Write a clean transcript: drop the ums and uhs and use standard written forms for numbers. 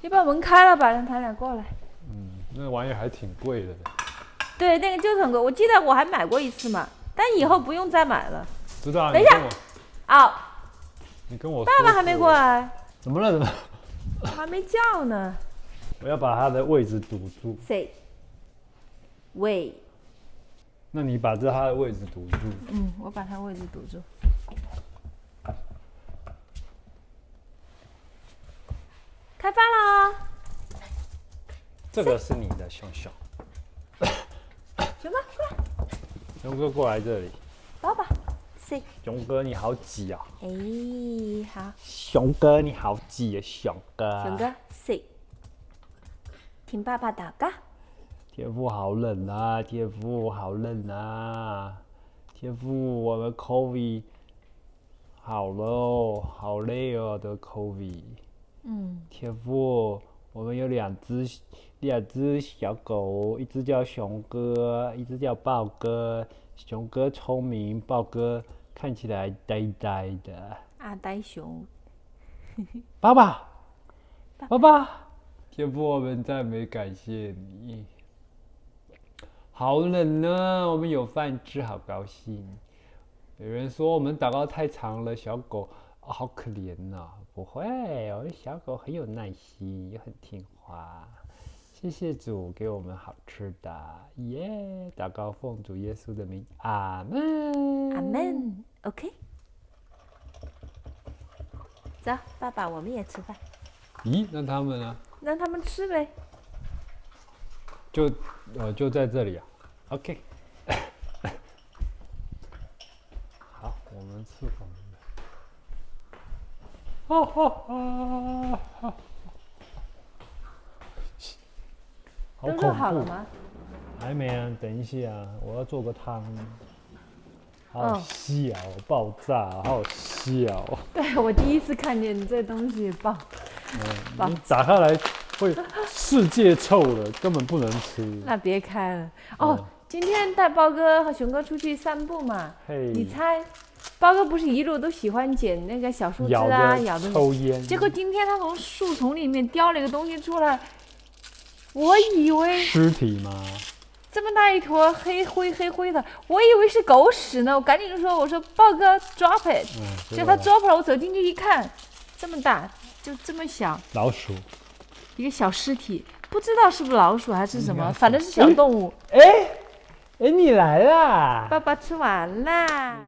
你把门开了吧，让他俩过来。那玩意还挺贵的。对，那个就是很贵，我记得我还买过一次嘛，但以后不用再买了。知道啊？等一下，你跟我说爸爸还没过来，怎么了？怎么？还没叫呢。我要把他的位置堵住。谁？喂。那你把他的位置堵住。我把他位置堵住。开饭啦！这个是你的熊熊。熊哥过来，熊哥过来这里。抱抱。谁？熊哥你好挤啊！哎，好。熊哥你好挤啊，熊哥。熊哥，谁？听爸爸祷告。天父好冷啊！天父好冷啊！天父，我们 COVID 好了哦，好累哦，得 COVID。天父，我们有两只小狗，一只叫熊哥，一只叫豹哥。熊哥聪明，豹哥看起来呆呆的。阿呆熊。爸爸，爸爸，天父，我们赞美感谢你。好冷呢，我们有饭吃，好高兴。有人说我们祷告太长了，小狗好可怜呐。不会，我的小狗很有耐心，也很听话。谢谢主给我们好吃的，耶！祷告奉主耶稣的名，阿门。阿门。OK。走，爸爸，我们也吃饭。咦，那他们呢？让他们吃呗。就在这里啊。OK。好，我们吃饭。好都恐做好了怖！吗？还没啊，等一下，我要做个汤。好小，爆炸，好小。对，我第一次看见这东西爆。你打开来会世界臭了，根本不能吃。那别开了哦。今天带包哥和熊哥出去散步嘛，你猜，包哥不是一路都喜欢捡那个小树枝啊，咬的抽烟。结果今天他从树丛里面叼了一个东西出来，我以为尸体吗？这么大一坨黑灰的，我以为是狗屎呢。我赶紧就说：“我说豹哥 drop it。”结果他 drop 了，我走进去一看，这么大，就这么小，老鼠，一个小尸体，不知道是不是老鼠还是什么，反正是小动物。哎，你来啦！爸爸吃完啦。